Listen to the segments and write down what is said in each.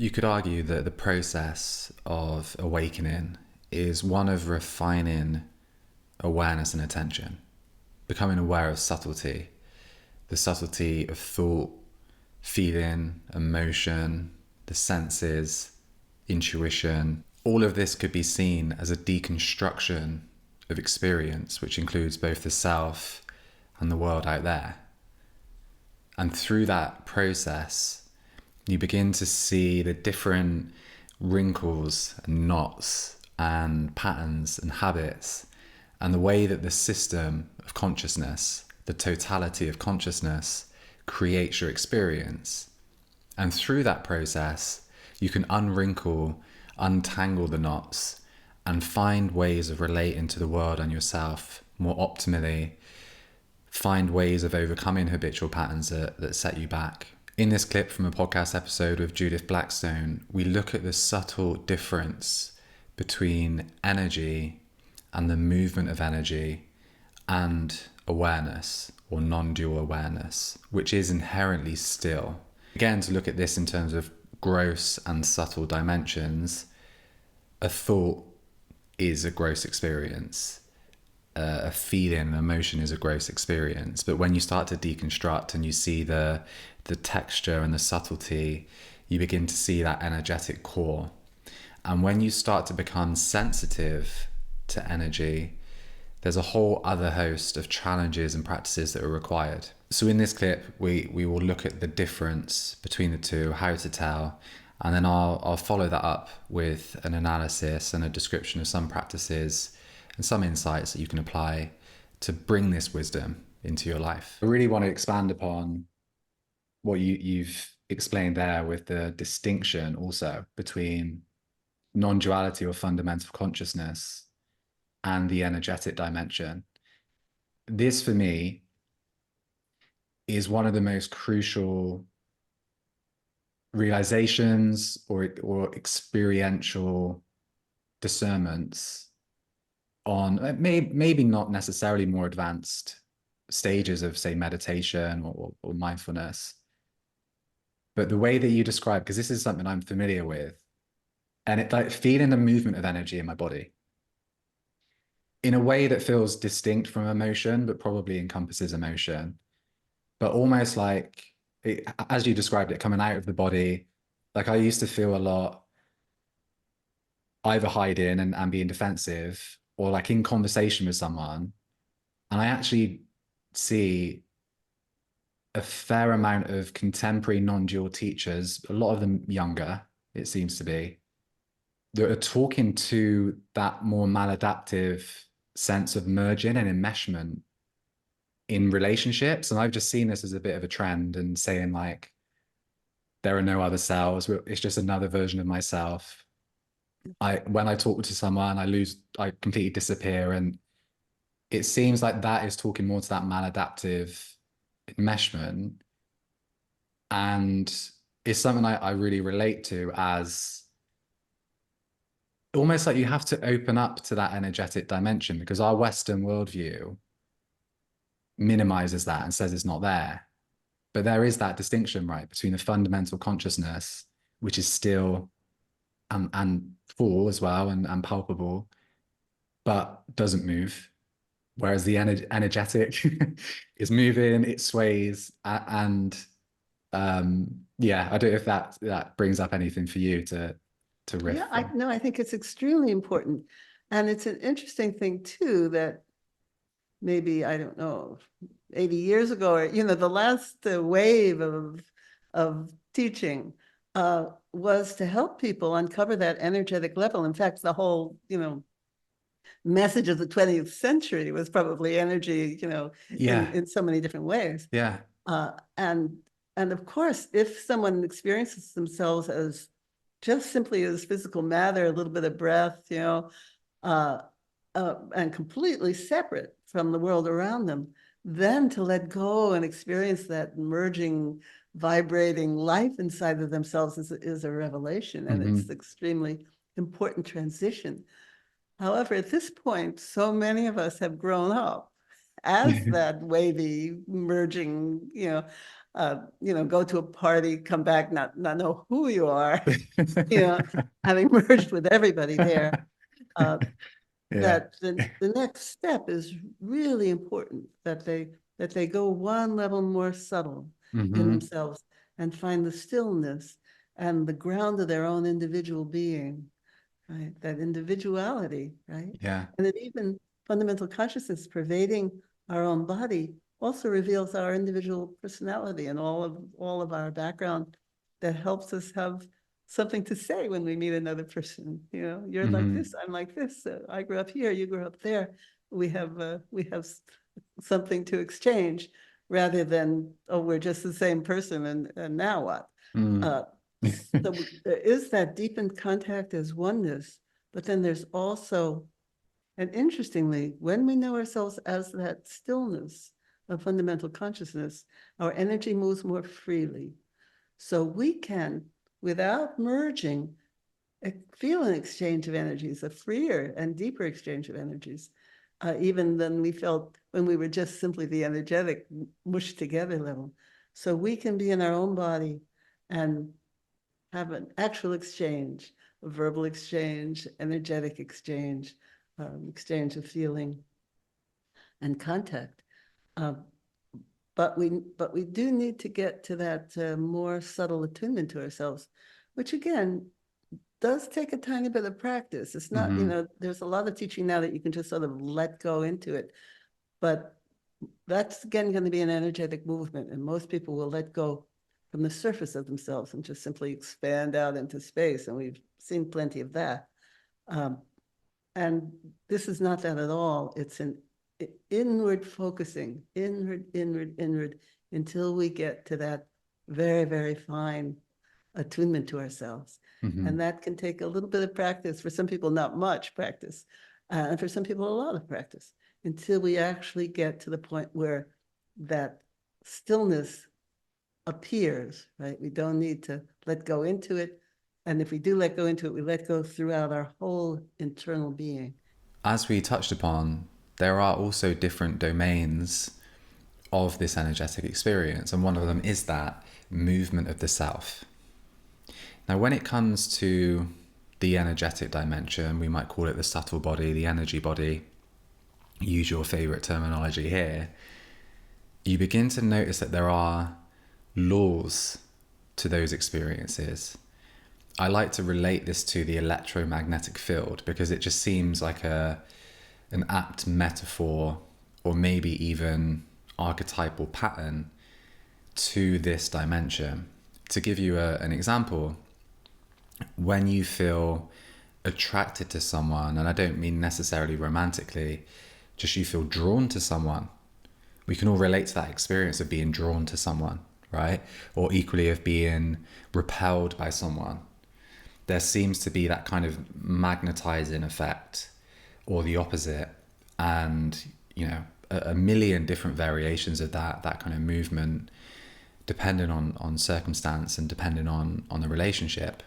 You could argue that the process of awakening is one of refining awareness and attention, becoming aware of subtlety, the subtlety of thought, feeling, emotion, the senses, intuition. All of this could be seen as a deconstruction of experience, which includes both the self and the world out there. And through that process, you begin to see the different wrinkles and knots and patterns and habits and the way that the system of consciousness, the totality of consciousness, creates your experience. And through that process, you can unwrinkle, untangle the knots, and find ways of relating to the world and yourself more optimally, find ways of overcoming habitual patterns that set you back. In this clip from a podcast episode with Judith Blackstone, we look at the subtle difference between energy and the movement of energy and awareness, or non-dual awareness, which is inherently still. Again, to look at this in terms of gross and subtle dimensions, a thought is a gross experience. A feeling, an emotion is a gross experience. But when you start to deconstruct and you see the texture and the subtlety, you begin to see that energetic core. And when you start to become sensitive to energy, there's a whole other host of challenges and practices that are required. So in this clip, we will look at the difference between the two, how to tell, and then I'll follow that up with an analysis and a description of some practices and some insights that you can apply to bring this wisdom into your life. I really want to expand upon what you've explained there with the distinction also between non-duality or fundamental consciousness and the energetic dimension. This, for me, is one of the most crucial realizations or experiential discernments on maybe not necessarily more advanced stages of, say, meditation or mindfulness. But the way that you describe, because this is something I'm familiar with, and it's like feeling the movement of energy in my body in a way that feels distinct from emotion, but probably encompasses emotion, but almost like, as you described it, coming out of the body. Like I used to feel a lot either hiding and being defensive, or like in conversation with someone. And I actually see a fair amount of contemporary non-dual teachers, a lot of them younger, it seems to be, that are talking to that more maladaptive sense of merging and enmeshment in relationships. And I've just seen this as a bit of a trend and saying like, there are no other selves. It's just another version of myself. When I talk to someone, I completely disappear. And it seems like that is talking more to that maladaptive enmeshment. And it's something I really relate to, as almost like you have to open up to that energetic dimension, because our Western worldview minimizes that and says it's not there. But there is that distinction, right, between the fundamental consciousness, which is still and full as well and palpable, but doesn't move. Whereas the energetic is moving, it sways, and yeah, I don't know if that brings up anything for you to riff. Yeah, I think it's extremely important. And it's an interesting thing too, that maybe, I don't know, 80 years ago, or, the last wave of teaching was to help people uncover that energetic level. In fact, the whole, message of the 20th century was probably energy, Yeah. in so many different ways. Yeah. And of course, if someone experiences themselves as just simply as physical matter, a little bit of breath, and completely separate from the world around them, then to let go and experience that merging, vibrating life inside of themselves is a revelation, and it's extremely important transition. However, at this point, so many of us have grown up as that wavy merging, go to a party, come back, not know who you are, having merged with everybody there. Uh, Yeah. that the next step is really important, that they go one level more subtle in Mm-hmm. themselves and find the stillness and the ground of their own individual being, right? That individuality, right? Yeah. And that even fundamental consciousness pervading our own body also reveals our individual personality and all of our background that helps us have something to say when we meet another person. You're like Mm-hmm. this, I'm like this. I grew up here, you grew up there. We have something to exchange, rather than, oh, we're just the same person, and now what? Mm. Uh, so there is that deepened contact as oneness, but then there's also, and interestingly, when we know ourselves as that stillness of fundamental consciousness, our energy moves more freely. So we can, without merging, feel an exchange of energies, a freer and deeper exchange of energies, even than we felt when we were just simply the energetic mushed together level. So we can be in our own body and have an actual exchange, a verbal exchange, energetic exchange, exchange of feeling and contact. Uh, but we do need to get to that more subtle attunement to ourselves, which again does take a tiny bit of practice. It's not, Mm-hmm. there's a lot of teaching now that you can just sort of let go into it, but that's again going to be an energetic movement, and most people will let go from the surface of themselves and just simply expand out into space, and we've seen plenty of that. Um, and this is not that at all. It's an inward focusing, inward, until we get to that very, very fine attunement to ourselves. Mm-hmm. And that can take a little bit of practice. For some people, not much practice. And for some people, a lot of practice, until we actually get to the point where that stillness appears, right? We don't need to let go into it. And if we do let go into it, we let go throughout our whole internal being. As we touched upon, there are also different domains of this energetic experience, and one of them is that movement of the self. Now, when it comes to the energetic dimension, we might call it the subtle body, the energy body, use your favorite terminology here, you begin to notice that there are laws to those experiences. I like to relate this to the electromagnetic field because it just seems like an apt metaphor, or maybe even archetypal pattern to this dimension. To give you an example, when you feel attracted to someone, and I don't mean necessarily romantically, just you feel drawn to someone, we can all relate to that experience of being drawn to someone, right? Or equally of being repelled by someone. There seems to be that kind of magnetizing effect, or the opposite. And, a million different variations of that kind of movement, depending on circumstance and depending on the relationship.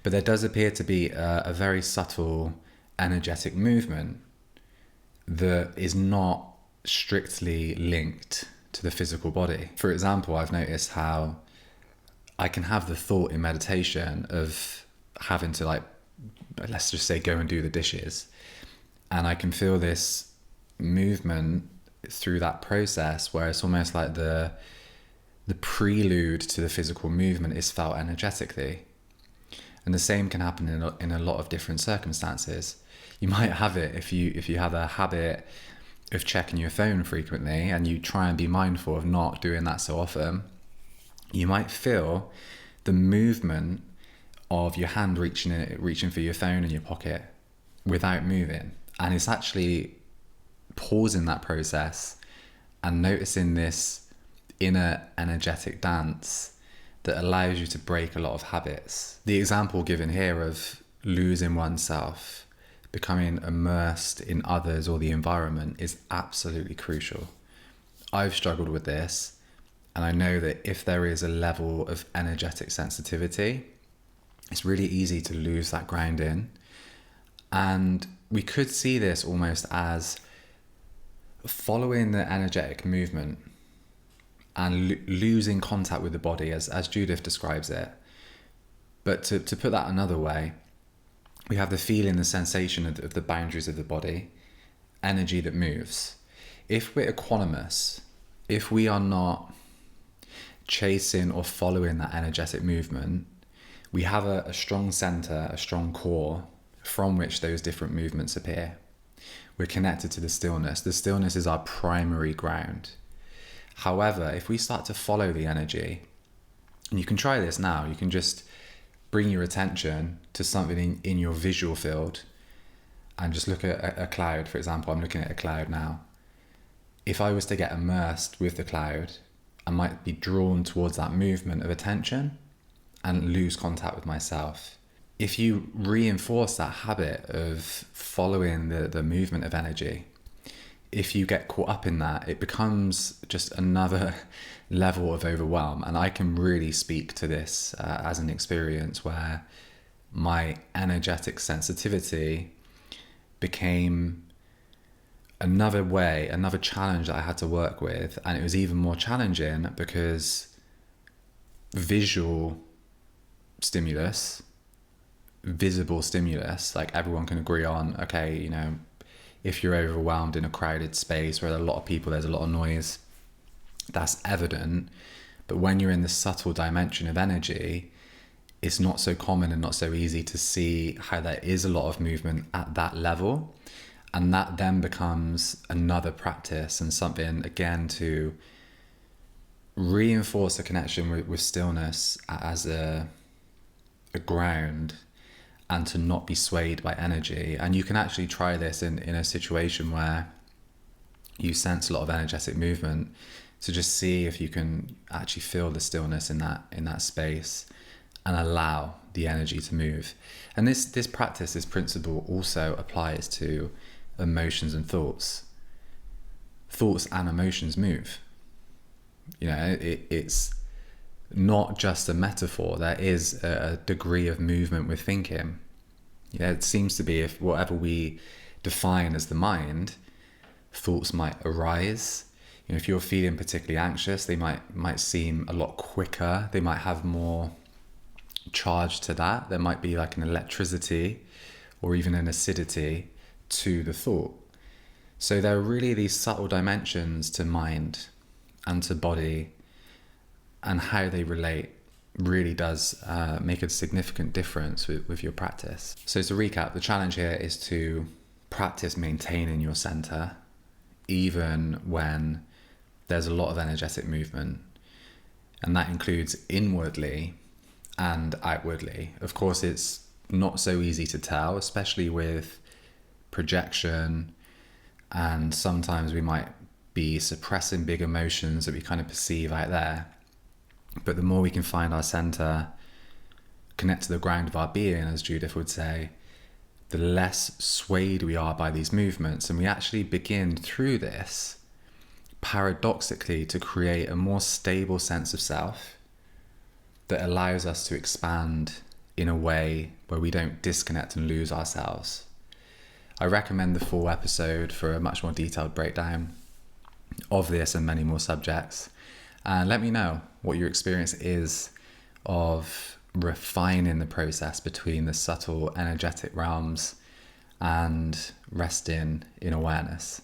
But there does appear to be a very subtle energetic movement that is not strictly linked to the physical body. For example, I've noticed how I can have the thought in meditation of having to, like, let's just say, go and do the dishes. And I can feel this movement through that process where it's almost like the prelude to the physical movement is felt energetically. And the same can happen in a lot of different circumstances. You might have it if you have a habit of checking your phone frequently, and you try and be mindful of not doing that so often. You might feel the movement of your hand reaching for your phone in your pocket without moving. And it's actually pausing that process and noticing this inner energetic dance that allows you to break a lot of habits. The example given here of losing oneself, becoming immersed in others or the environment, is absolutely crucial. I've struggled with this, and I know that if there is a level of energetic sensitivity, it's really easy to lose that grounding. And we could see this almost as following the energetic movement and losing contact with the body, as Judith describes it. But to put that another way, we have the feeling, the sensation of the boundaries of the body, energy that moves. If we're equanimous, if we are not chasing or following that energetic movement, we have a strong center, a strong core from which those different movements appear. We're connected to the stillness. The stillness is our primary ground. However, if we start to follow the energy, and you can try this now, you can just bring your attention to something in your visual field and just look at a cloud, for example. I'm looking at a cloud now. If I was to get immersed with the cloud, I might be drawn towards that movement of attention and lose contact with myself. If you reinforce that habit of following the movement of energy, if you get caught up in that, it becomes just another level of overwhelm. And I can really speak to this as an experience where my energetic sensitivity became another challenge that I had to work with. And it was even more challenging because visual stimulus, visible stimulus, like everyone can agree on, okay, you know, if you're overwhelmed in a crowded space where there are a lot of people, there's a lot of noise, that's evident. But when you're in the subtle dimension of energy, it's not so common and not so easy to see how there is a lot of movement at that level. And that then becomes another practice and something, again, to reinforce the connection with stillness as a ground, and to not be swayed by energy. And you can actually try this in a situation where you sense a lot of energetic movement, to just see if you can actually feel the stillness in that space and allow the energy to move. And this practice, this principle also applies to emotions and thoughts. Thoughts and emotions move. You know, it's not just a metaphor. There is a degree of movement with thinking. Yeah, it seems to be, if whatever we define as the mind, thoughts might arise. You know, if you're feeling particularly anxious, they might seem a lot quicker. They might have more charge to that. There might be like an electricity or even an acidity to the thought. So there are really these subtle dimensions to mind and to body, and how they relate really does make a significant difference with your practice. So to recap, the challenge here is to practice maintaining your center even when there's a lot of energetic movement. And that includes inwardly and outwardly. Of course, it's not so easy to tell, especially with projection, and sometimes we might be suppressing big emotions that we kind of perceive out there. But the more we can find our center, connect to the ground of our being, as Judith would say, the less swayed we are by these movements. And we actually begin through this, paradoxically, to create a more stable sense of self that allows us to expand in a way where we don't disconnect and lose ourselves. I recommend the full episode for a much more detailed breakdown of this and many more subjects. And let me know what your experience is of refining the process between the subtle energetic realms and resting in awareness.